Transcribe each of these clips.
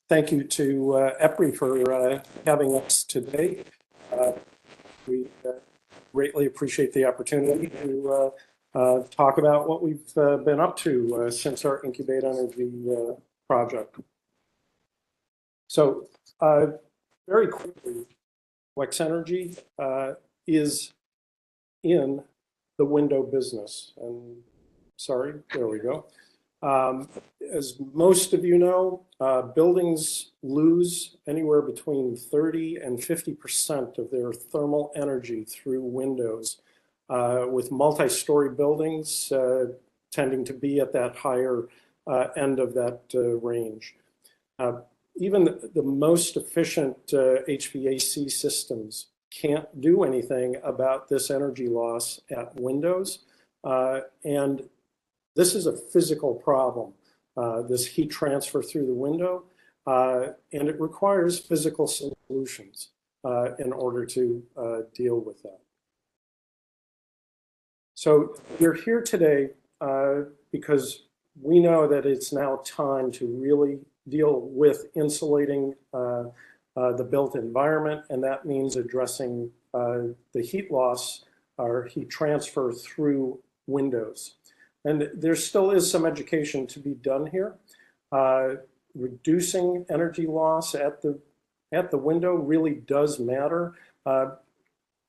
thank you to EPRI for having us today. We greatly appreciate the opportunity to talk about what we've been up to since our Incubate Energy project. So very quickly, WexEnergy is in the window business. And sorry, there we go. As most of you know, buildings lose anywhere between 30 and 50% of their thermal energy through windows, with multi-story buildings tending to be at that higher end of that range. Even the most efficient HVAC systems can't do anything about this energy loss at windows, and this is a physical problem, this heat transfer through the window, and it requires physical solutions in order to deal with that. So we're here today because we know that it's now time to really deal with insulating the built environment, and that means addressing the heat loss or heat transfer through windows. And there still is some education to be done here. Reducing energy loss at the window really does matter.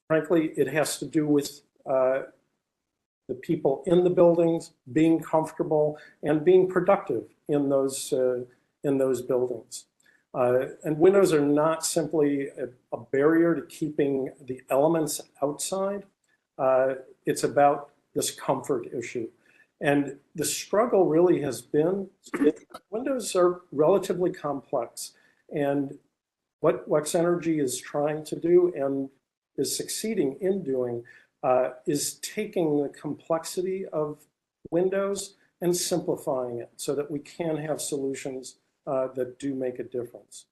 Frankly, it has to do with the people in the buildings being comfortable and being productive in those buildings. And windows are not simply a barrier to keeping the elements outside. It's about this comfort issue. And the struggle really has been, windows are relatively complex. And what WexEnergy is trying to do and is succeeding in doing is taking the complexity of windows and simplifying it so that we can have solutions that do make a difference.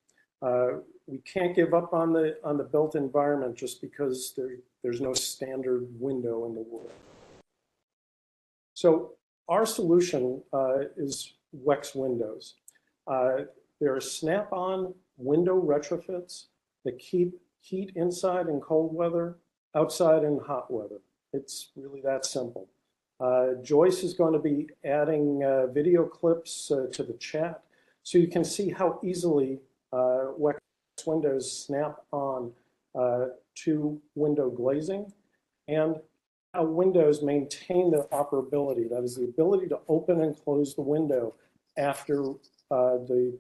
We can't give up on the built environment just because there's no standard window in the world. So our solution is WexWindows. They're snap-on window retrofits that keep heat inside in cold weather, outside in hot weather. It's really that simple. Joyce is going to be adding video clips to the chat so you can see how easily WexWindows snap on to window glazing and how windows maintain their operability. That is the ability to open and close the window after the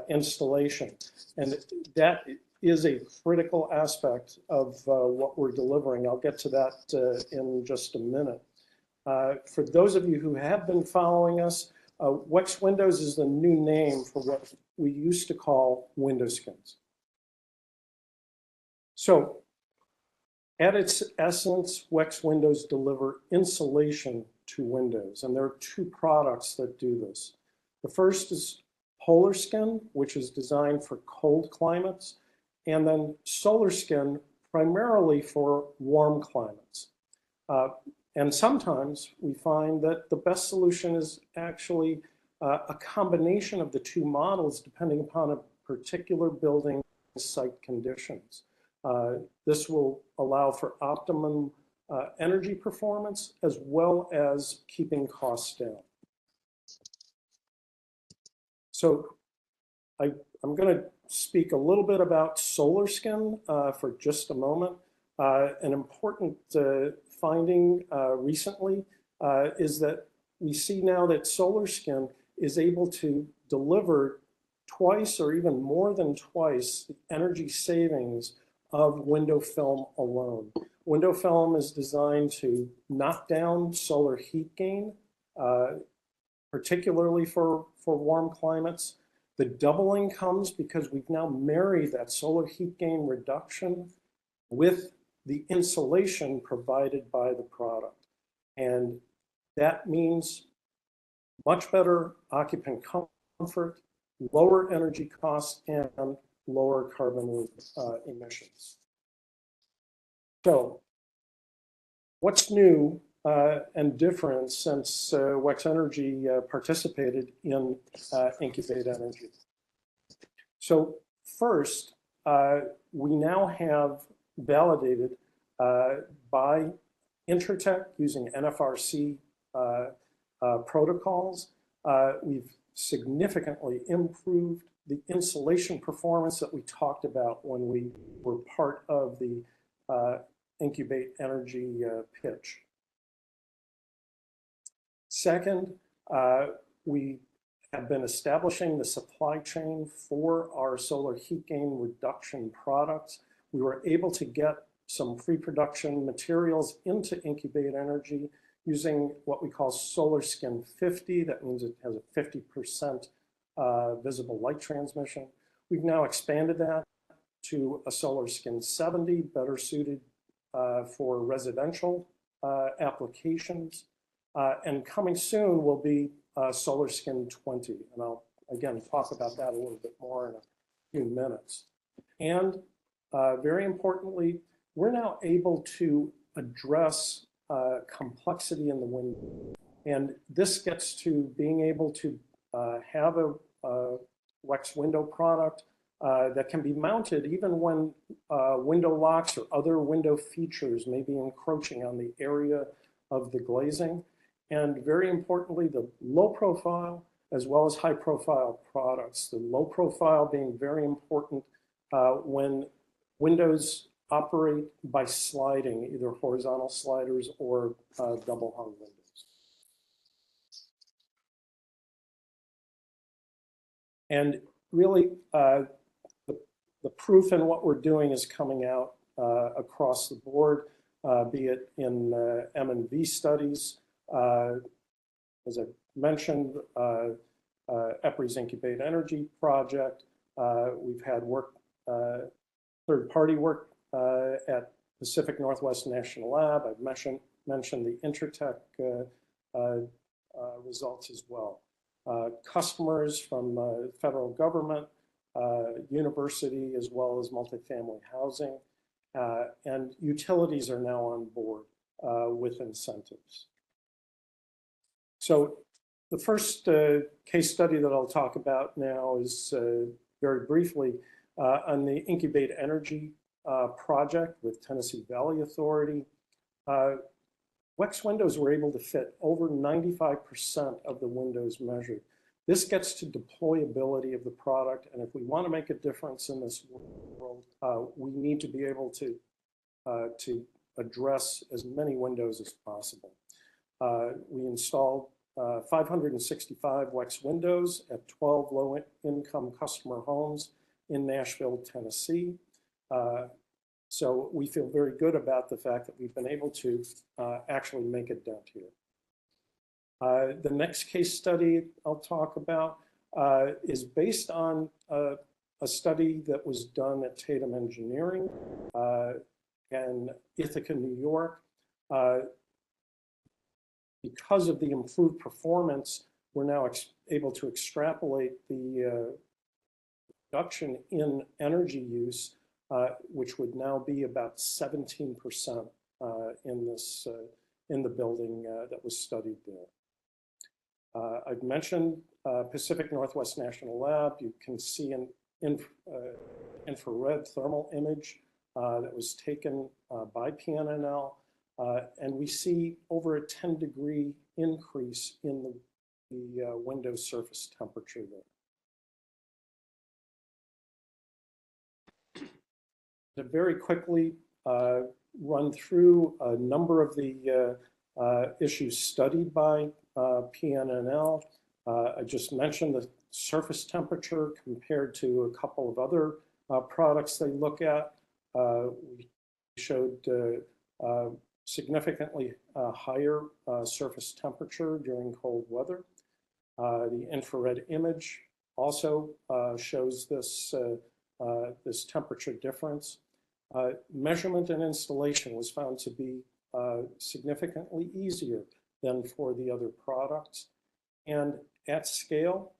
installation. And that is a critical aspect of what we're delivering. I'll get to that in just a minute. For those of you who have been following us, WexWindows is the new name for what we used to call window skins. So at its essence, WexWindows deliver insulation to windows, and there are two products that do this. The first is Polar Skin, which is designed for cold climates, and then Solar Skin, primarily for warm climates. And sometimes we find that the best solution is actually a combination of the two models depending upon a particular building site conditions. This will allow for optimum energy performance as well as keeping costs down. So I'm going to speak a little bit about Solar Skin for just a moment. An important finding recently is that we see now that Solar Skin is able to deliver twice or even more than twice the energy savings of window film alone. Window film is designed to knock down solar heat gain, particularly for warm climates. The doubling comes because we've now married that solar heat gain reduction with the insulation provided by the product. And that means much better occupant comfort, lower energy costs, and lower carbon emissions. So what's new and different since WexEnergy participated in Incubate Energy? So first, we now have validated by Intertek using NFRC protocols. We've significantly improved the insulation performance that we talked about when we were part of the Incubate Energy pitch. Second, we have been establishing the supply chain for our solar heat gain reduction products. We were able to get some pre-production materials into Incubate Energy using what we call SolarSkin 50. That means it has a 50% visible light transmission. We've now expanded that to a SolarSkin 70, better suited for residential applications. And coming soon will be SolarSkin 20. And I'll, again, talk about that a little bit more in a few minutes. And very importantly, we're now able to address complexity in the window. And this gets to being able to have a Wex window product that can be mounted even when window locks or other window features may be encroaching on the area of the glazing. And very importantly, the low profile as well as high profile products. The low profile being very important when windows operate by sliding, either horizontal sliders or double hung windows. And really, the proof in what we're doing is coming out across the board, be it in M&V studies. As I mentioned, EPRI's Incubate Energy project. We've had work, third-party work at Pacific Northwest National Lab. I've mentioned the Intertek results as well. Customers from federal government, university, as well as multifamily housing, and utilities are now on board with incentives. So the first case study that I'll talk about now is very briefly on the Incubate Energy project with Tennessee Valley Authority. Wex windows were able to fit over 95% of the windows measured. This gets to deployability of the product, and if we want to make a difference in this world, we need to be able to address as many windows as possible. We installed 565 Wex windows at 12 low-income customer homes in Nashville, Tennessee. So we feel very good about the fact that we've been able to actually make a dent here. The next case study I'll talk about is based on a study that was done at Tatum Engineering in Ithaca, New York. Because of the improved performance, we're now able to extrapolate the reduction in energy use, which would now be about 17% in the building that was studied there. I've mentioned Pacific Northwest National Lab. You can see an infrared thermal image that was taken by PNNL. And we see over a 10-degree increase in the window surface temperature there. To very quickly run through a number of the issues studied by PNNL. I just mentioned the surface temperature compared to a couple of other products they look at. We showed significantly higher surface temperature during cold weather. The infrared image also shows this, this temperature difference. Measurement and installation was found to be significantly easier than for the other products. And at scale,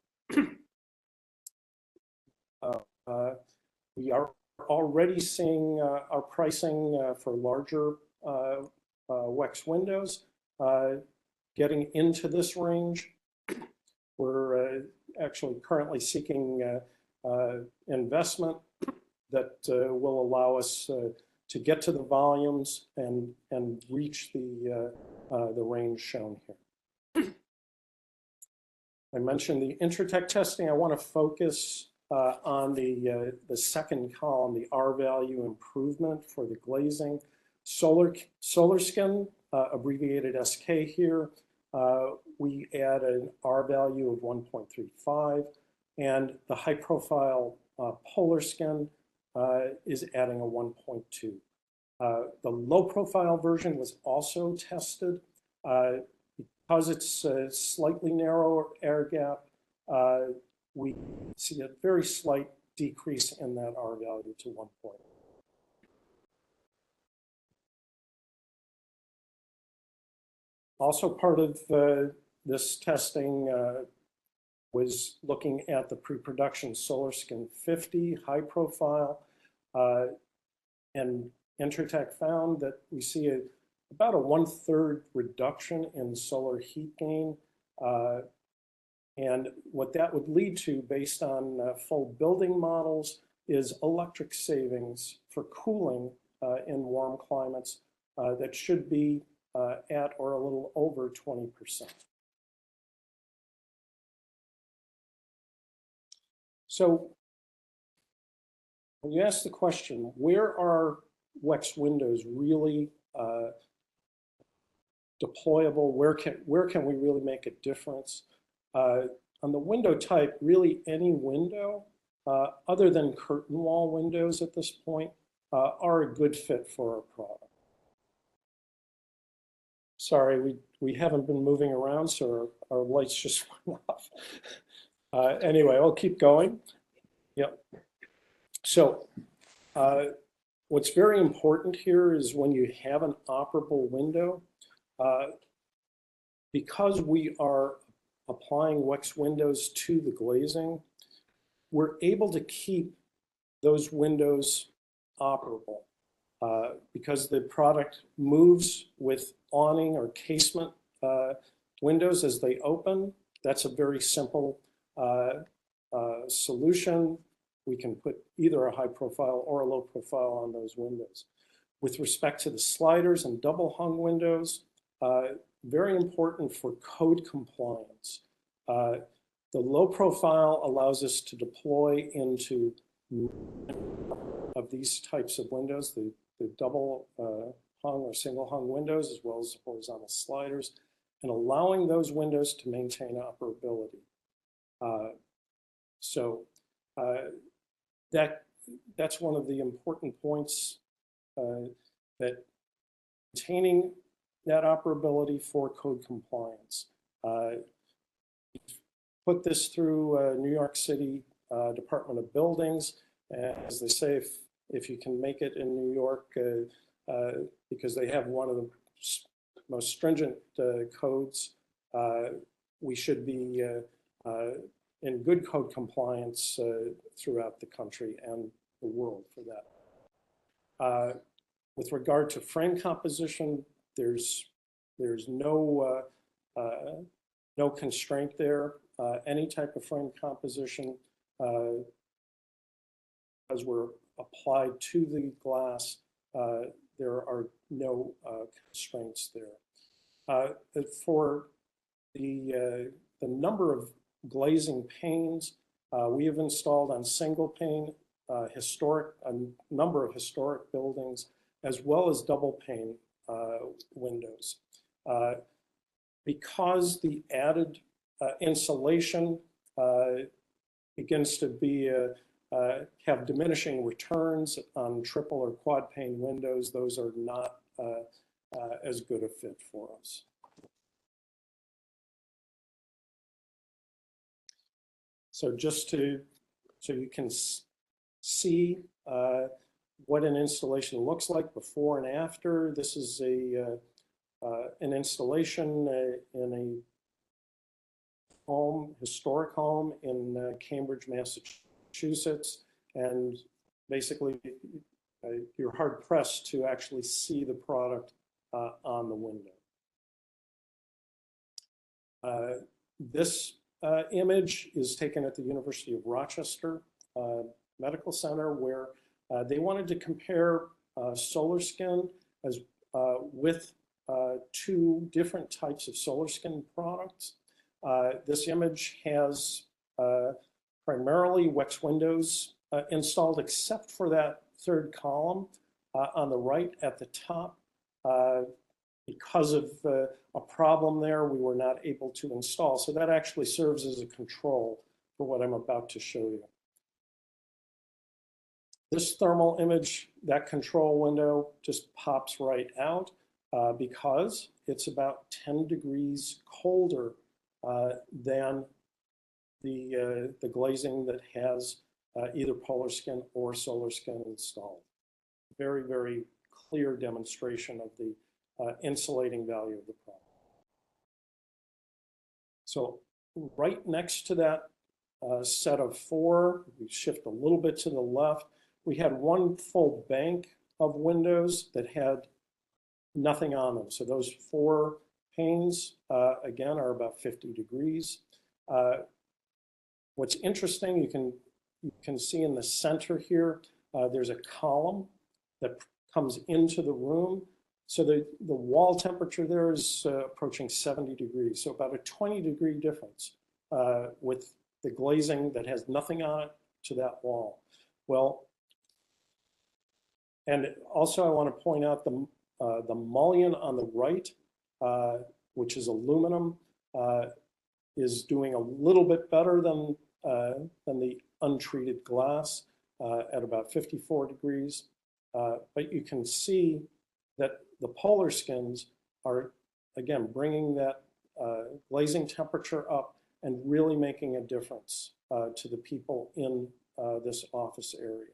we are already seeing our pricing for larger Wex windows getting into this range. We're actually currently seeking investment that will allow us to get to the volumes and reach the range shown here. I mentioned the intertech testing. I want to focus on the second column, the R value improvement for the glazing. Solar Skin, abbreviated SK here, we add an R value of 1.35, and the high profile Polar Skin is adding a 1.2. The low profile version was also tested. Because it's a slightly narrower air gap, we see a very slight decrease in that R value to 1 point. Also part of this testing was looking at the pre-production Solar Skin 50 high profile, and Intertech found that we see about a 1/3 reduction in solar heat gain. And what that would lead to, based on full building models, is electric savings for cooling in warm climates that should be at or a little over 20%. So when you ask the question, where are WexWindows really deployable? Where can we really make a difference? On the window type, really any window other than curtain wall windows at this point are a good fit for our product. Sorry, we haven't been moving around, so our lights just went off. Anyway, I'll keep going. Yep. So what's very important here is when you have an operable window, because we are applying WexWindows to the glazing, we're able to keep those windows operable because the product moves with awning or casement windows as they open. That's a very simple solution. We can put either a high profile or a low profile on those windows. With respect to the sliders and double hung windows, very important for code compliance. The low profile allows us to deploy into of these types of windows, the double hung or single hung windows, as well as horizontal sliders, and allowing those windows to maintain operability. That's one of the important points, that maintaining that operability for code compliance. Put this through New York City Department of Buildings. As they say, if you can make it in New York, because they have one of the most stringent codes, we should be in good code compliance throughout the country and the world for that. With regard to frame composition, there's no constraint there. Any type of frame composition, as we're applied to the glass, there are no constraints there. For the number of glazing panes, we have installed on single pane a number of historic buildings, as well as double pane windows. Because the added insulation begins to have diminishing returns on triple or quad pane windows, those are not as good a fit for us. So just so you can see what an installation looks like before and after. This is an installation in a historic home in Cambridge, Massachusetts, and basically you're hard pressed to actually see the product on the window. This image is taken at the University of Rochester. Medical Center where they wanted to compare SolarSkin as with two different types of SolarSkin products. This image has primarily WexWindows installed, except for that third column on the right at the top. Because of a problem there, we were not able to install. So that actually serves as a control for what I'm about to show you. This thermal image, that control window just pops right out because it's about 10 degrees colder than the glazing that has either PolarSkin or SolarSkin installed. Very, very clear demonstration of the insulating value of the product. So right next to that set of four, we shift a little bit to the left, we had one full bank of windows that had nothing on them. So those four panes, again, are about 50 degrees. What's interesting, you can see in the center here, there's a column that comes into the room. So the wall temperature there is approaching 70 degrees. So about a 20-degree difference with the glazing that has nothing on it to that wall. Well, and also I want to point out the mullion on the right, which is aluminum, is doing a little bit better than the untreated glass at about 54 degrees. But you can see that the PolarSkins are, again, bringing that glazing temperature up and really making a difference to the people in this office area.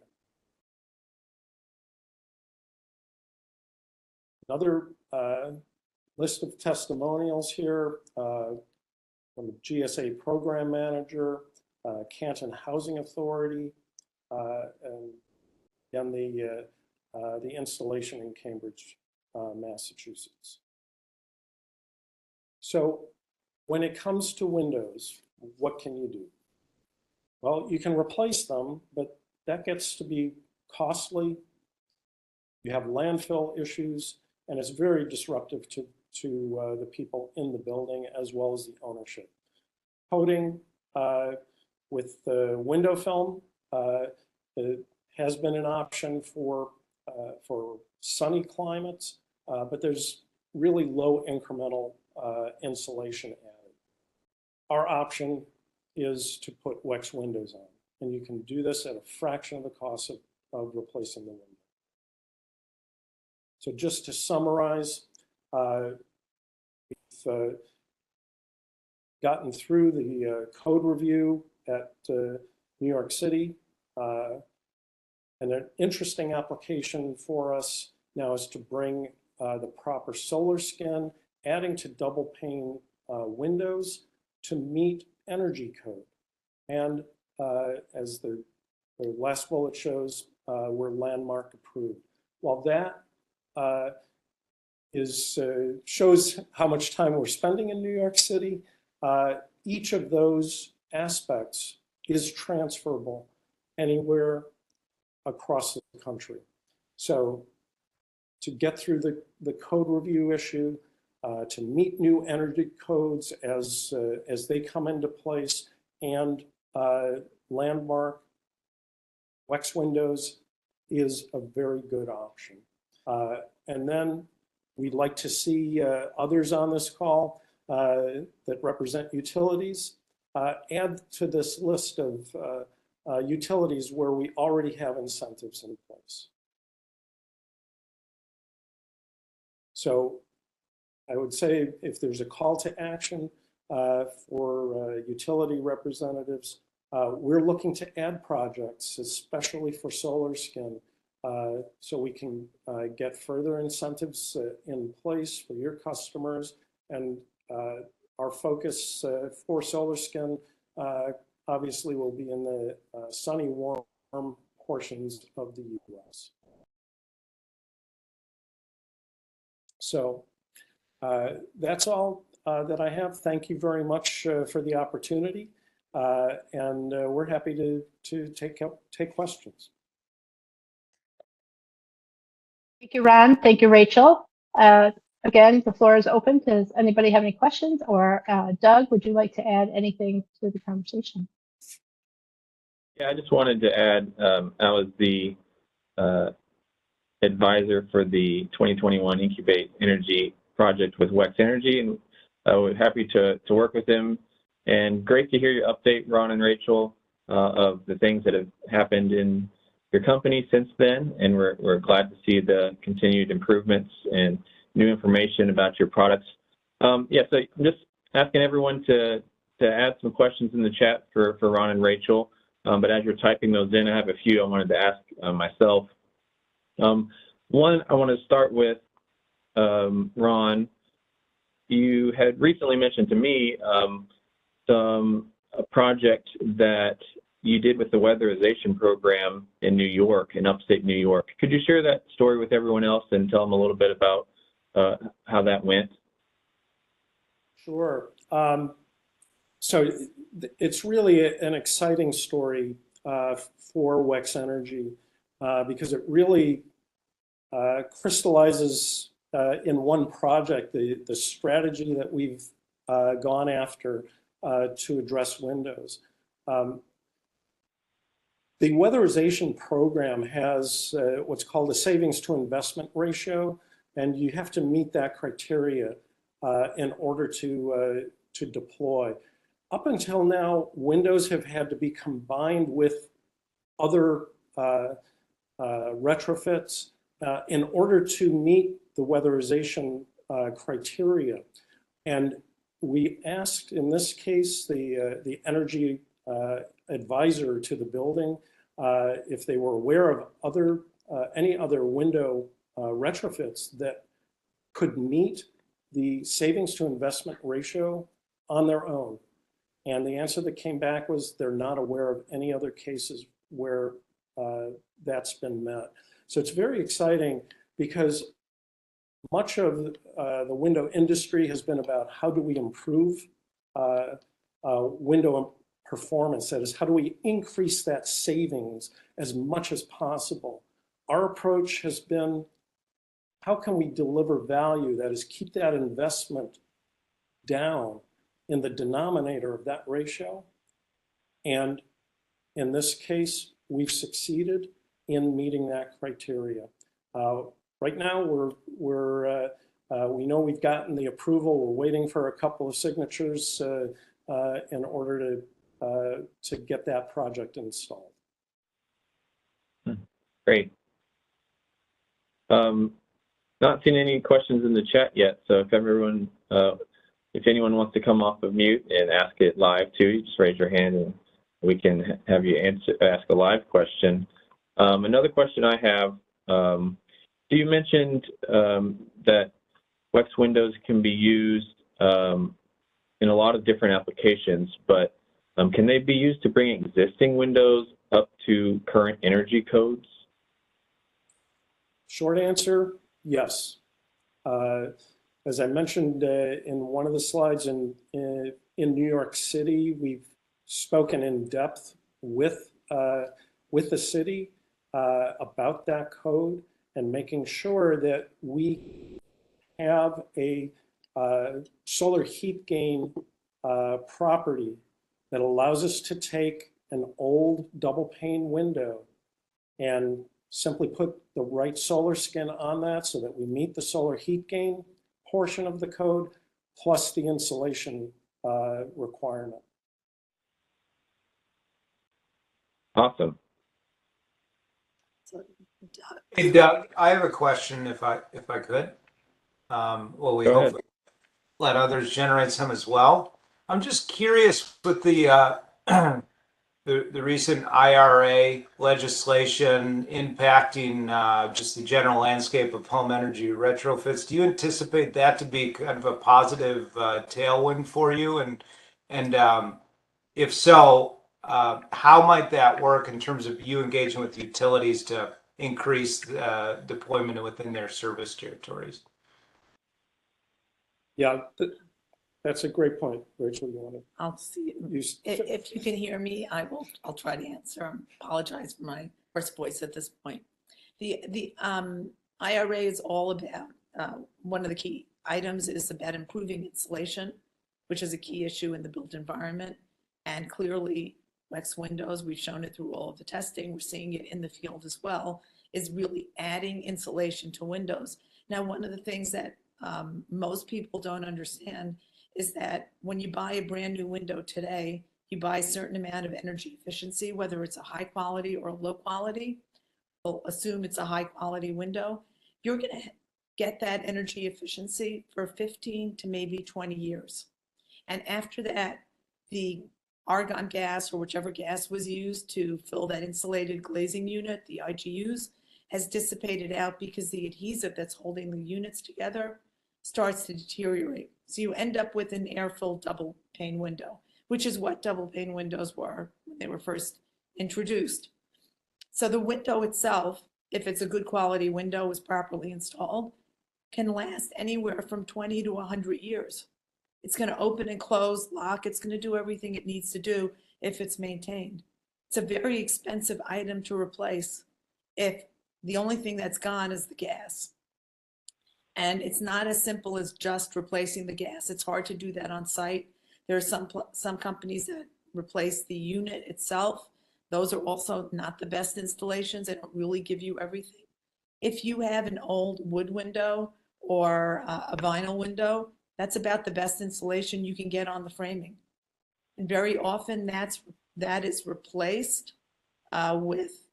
Another list of testimonials here from the GSA program manager, Canton Housing Authority, and again, the installation in Cambridge, Massachusetts. So when it comes to windows, what can you do? Well, you can replace them, but that gets to be costly. You have landfill issues, and it's very disruptive to the people in the building as well as the ownership. Coating with window film has been an option for sunny climates, but there's really low incremental insulation added. Our option is to put WexWindows on, and you can do this at a fraction of the cost of replacing the window. So just to summarize, we've gotten through the code review at New York City. And an interesting application for us now is to bring the proper SolarSkin, adding to double pane windows to meet energy code. And as the last bullet shows, we're landmark approved. While that shows how much time we're spending in New York City, each of those aspects is transferable anywhere across the country. So to get through the code review issue, to meet new energy codes as they come into place, and landmark, WexWindows is a very good option. And then we'd like to see others on this call that represent utilities add to this list of utilities where we already have incentives in place. So I would say if there's a call to action for utility representatives, we're looking to add projects, especially for SolarSkin, so we can get further incentives in place for your customers. And our focus for SolarSkin obviously will be in the sunny, warm portions of the US. So that's all that I have. Thank you very much for the opportunity. and we're happy to take questions. Thank you, Ron. Thank you, Rachel. Again, the floor is open. Does anybody have any questions? Or Doug, would you like to add anything to the conversation? Yeah, I just wanted to add, I was the advisor for the 2021 Incubate Energy project with WexEnergy, and we're happy to work with them. And great to hear your update, Ron and Rachel, of the things that have happened in your company since then. And we're glad to see the continued improvements and new information about your products. Yeah, so I'm just asking everyone to add some questions in the chat for Ron and Rachel. But as you're typing those in, I have a few I wanted to ask myself. One, I want to start with Ron. You had recently mentioned to me a project that you did with the weatherization program in New York, in upstate New York. Could you share that story with everyone else and tell them a little bit about how that went? Sure. So it's really an exciting story for WexEnergy because it really crystallizes in one project the strategy that we've gone after to address Windows. The weatherization program has what's called a savings to investment ratio, and you have to meet that criteria in order to deploy. Up until now, Windows have had to be combined with other retrofits in order to meet the weatherization criteria. And we asked, in this case, the energy advisor to the building if they were aware of any other window retrofits that could meet the savings to investment ratio on their own. And the answer that came back was they're not aware of any other cases where that's been met. So it's very exciting because much of the window industry has been about how do we improve window performance. That is, how do we increase that savings as much as possible? Our approach has been, how can we deliver value? That is, keep that investment down in the denominator of that ratio. And in this case, we've succeeded in meeting that criteria. Right now, we know we've gotten the approval. We're waiting for a couple of signatures in order to get that project installed. Great. Not seen any questions in the chat yet, so if anyone wants to come off of mute and ask it live too, you just raise your hand and we can have you ask a live question. Another question I have, you mentioned that WexWindows can be used in a lot of different applications, but can they be used to bring existing Windows up to current energy codes? Short answer, yes. As I mentioned in one of the slides in New York City, we've spoken in depth with the city about that code and making sure that we have a solar heat gain property that allows us to take an old double pane window and simply put the right solar skin on that so that we meet the solar heat gain portion of the code plus the insulation requirement. Awesome. Hey Doug, I have a question if I could. Well, we hopefully let others generate some as well. I'm just curious with the recent IRA legislation impacting just the general landscape of home energy retrofits. Do you anticipate that to be kind of a positive tailwind for you? And if so, how might that work in terms of you engaging with utilities to increase deployment within their service territories? Yeah, That's a great point, Rachel. You want I'll see. to use? If you can hear me, I'll try to answer. I apologize for my hoarse voice at this point. The IRA is all about, one of the key items is about improving insulation, which is a key issue in the built environment. And clearly, WexWindows, we've shown it through all of the testing, we're seeing it in the field as well, is really adding insulation to windows. Now, one of the things that most people don't understand is that when you buy a brand new window today, you buy a certain amount of energy efficiency, whether it's a high quality or a low quality. We'll assume it's a high quality window. You're going to get that energy efficiency for 15 to maybe 20 years. And after that, the argon gas or whichever gas was used to fill that insulated glazing unit, the IGUs, has dissipated out because the adhesive that's holding the units together starts to deteriorate. So you end up with an air-filled double pane window, which is what double pane windows were when they were first introduced. So the window itself, if it's a good quality window, was properly installed, can last anywhere from 20 to 100 years. It's going to open and close, lock. It's going to do everything it needs to do if it's maintained. It's a very expensive item to replace if the only thing that's gone is the gas. And it's not as simple as just replacing the gas. It's hard to do that on site. There are some companies that replace the unit itself. Those are also not the best installations. They don't really give you everything. If you have an old wood window or a vinyl window, that's about the best insulation you can get on the framing. And very often that is replaced with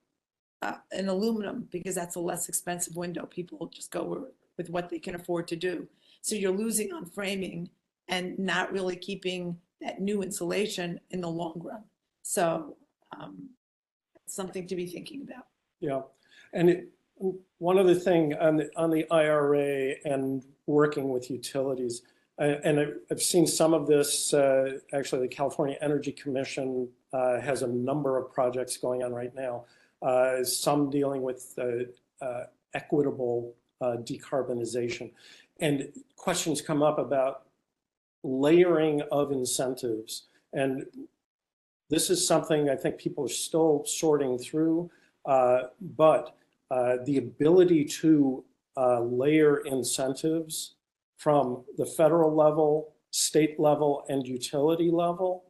an aluminum because that's a less expensive window. People just go with what they can afford to do. So you're losing on framing and not really keeping that new insulation in the long run. So something to be thinking about. Yeah, and one other thing on the IRA and working with utilities, and I've seen some of this, actually the California Energy Commission has a number of projects going on right now, some dealing with equitable decarbonization. And questions come up about layering of incentives. And this is something I think people are still sorting through, but the ability to layer incentives from the federal level, state level, and utility level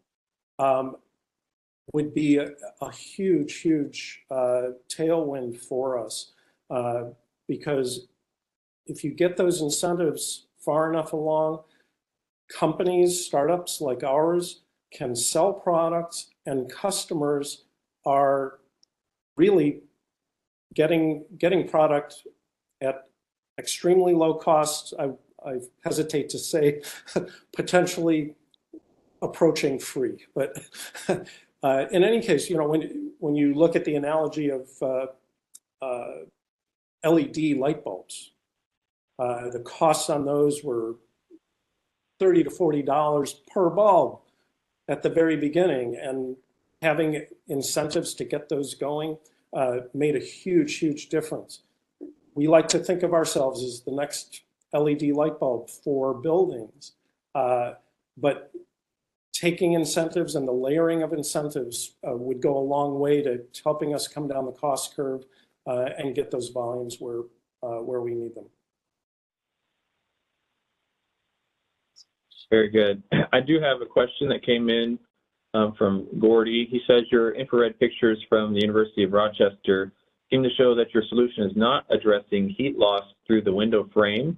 would be a huge, huge tailwind for us. Because if you get those incentives far enough along, companies, startups like ours can sell products, and customers are really getting product at extremely low costs. I hesitate to say potentially approaching free, but in any case, you know, when you look at the analogy of LED light bulbs, the costs on those were $30 to $40 per bulb at the very beginning, and having incentives to get those going made a huge, huge difference. We like to think of ourselves as the next LED light bulb for buildings, but taking incentives and the layering of incentives would go a long way to helping us come down the cost curve and get those volumes where we need them. Very good. I do have a question that came in from Gordy. He says your infrared pictures from the University of Rochester seem to show that your solution is not addressing heat loss through the window frame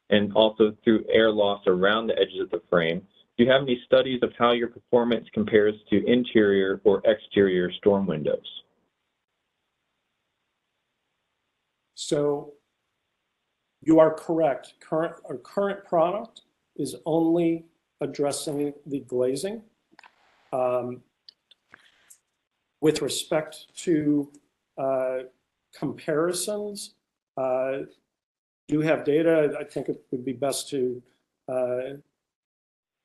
and also through air loss around the edges of the frame. Do you have any studies of how your performance compares to interior or exterior storm windows? So you are correct. Our current product is only addressing the glazing. With respect to comparisons, do have data. I think it would be best to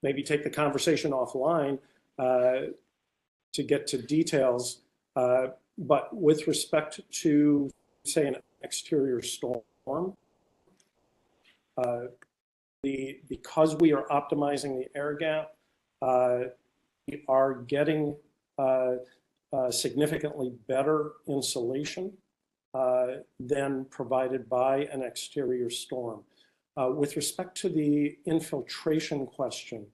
maybe take the conversation offline to get to details. But with respect to, say, an exterior storm, because we are optimizing the air gap, we are getting significantly better insulation than provided by an exterior storm. With respect to the infiltration question,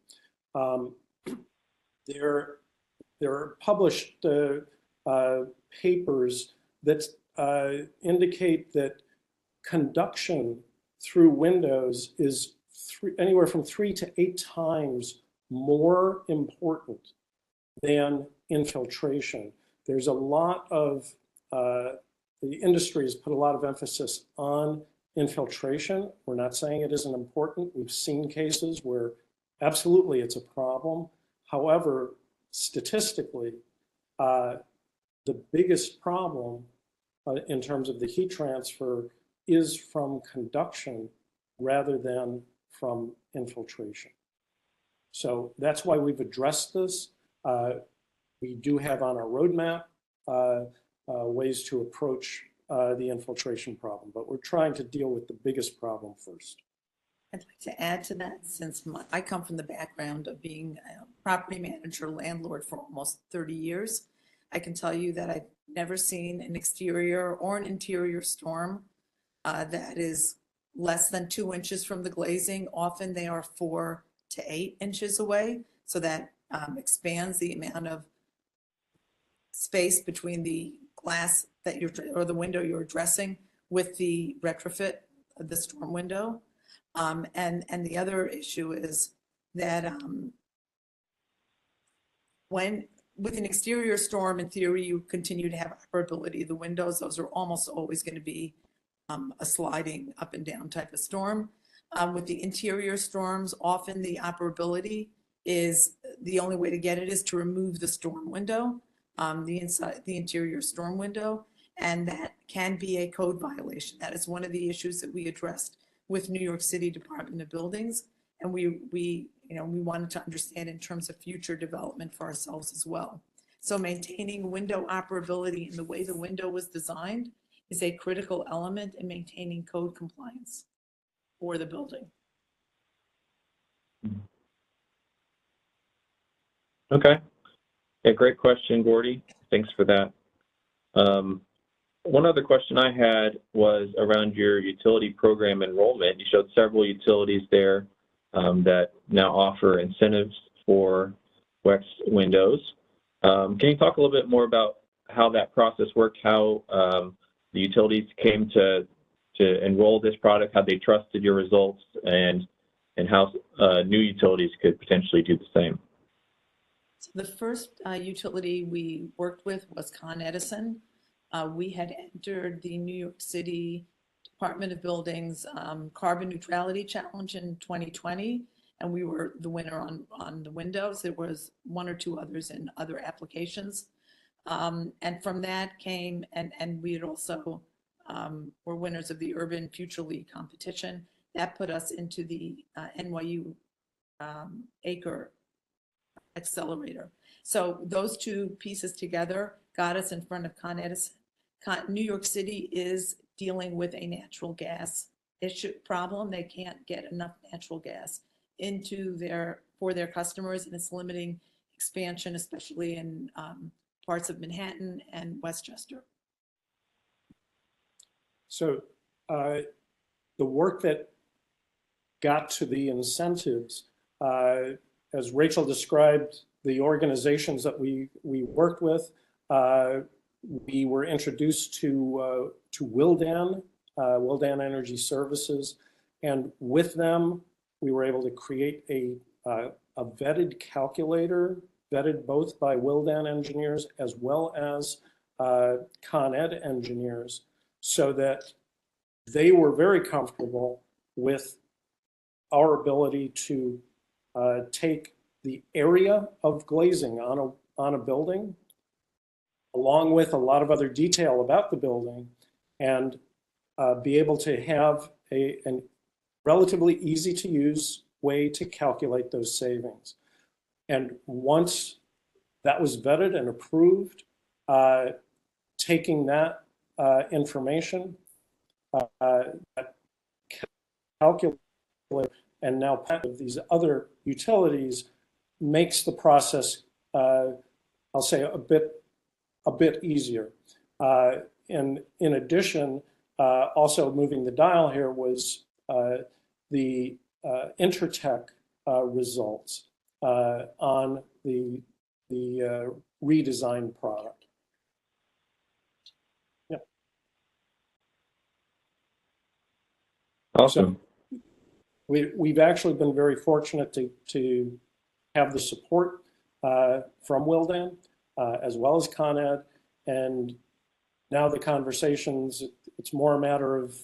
there are published papers that indicate that conduction through windows is anywhere from 3 to 8 times more important than infiltration. There's a lot of, the industry has put a lot of emphasis on infiltration. We're not saying it isn't important. We've seen cases where absolutely it's a problem. However, statistically, the biggest problem in terms of the heat transfer is from conduction rather than from infiltration. So that's why we've addressed this. We do have on our roadmap ways to approach the infiltration problem, but we're trying to deal with the biggest problem first. I'd like to add to that, since I come from the background of being a property manager, landlord for almost 30 years. I can tell you that I've never seen an exterior or an interior storm that is less than 2 inches from the glazing. Often they are 4 to 8 inches away. So that expands the amount of space between the glass that you're, or the window you're addressing with the retrofit of the storm window. And the other issue is that when with an exterior storm, in theory, you continue to have operability. The windows, those are almost always going to be a sliding up and down type of storm. With the interior storms, often the operability is, the only way to get it is to remove the storm window, the interior storm window, and that can be a code violation. That is one of the issues that we addressed with New York City Department of Buildings, and we wanted to understand in terms of future development for ourselves as well. So maintaining window operability in the way the window was designed is a critical element in maintaining code compliance for the building. Okay. Yeah, great question, Gordy. Thanks for that. One other question I had was around your utility program enrollment. You showed several utilities there that now offer incentives for WexWindows. Can you talk a little bit more about how that process worked, how the utilities came to enroll this product, how they trusted your results, and how new utilities could potentially do the same? So the first utility we worked with was Con Edison. We had entered the New York City Department of Buildings Carbon Neutrality Challenge in 2020, and we were the winner on the windows. There was 1 or 2 others in other applications. And from that came, and we had also were winners of the Urban Future League competition. That put us into the NYU Acre Accelerator. So those 2 pieces together got us in front of Con Edison. New York City is dealing with a natural gas problem. They can't get enough natural gas for their customers, and it's limiting expansion, especially in parts of Manhattan and Westchester. So the work that got to the incentives, as Rachel described, the organizations that we worked with, we were introduced to Willdan, Willdan Energy Services, and with them, we were able to create a vetted calculator, vetted both by Willdan engineers as well as Con Ed engineers, so that they were very comfortable with our ability to take the area of glazing on a building, along with a lot of other detail about the building, and be able to have a relatively easy to use way to calculate those savings. And once that was vetted and approved, taking that information, that calculator and now these other utilities makes the process, I'll say, a bit easier. And in addition, also moving the dial here was the Intertech results on the redesigned product. Yep. Awesome. So we've actually been very fortunate to have the support from Willdan as well as Con Ed, and now the conversations, it's more a matter of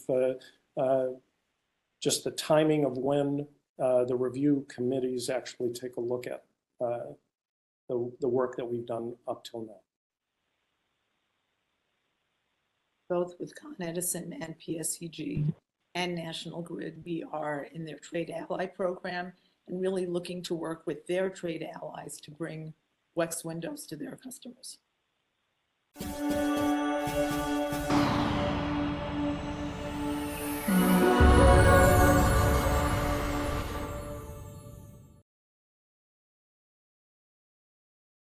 just the timing of when the review committees actually take a look at the work that we've done up till now. Both with Con Edison and PSEG and National Grid, we are in their trade ally program and really looking to work with their trade allies to bring WexWindows to their customers.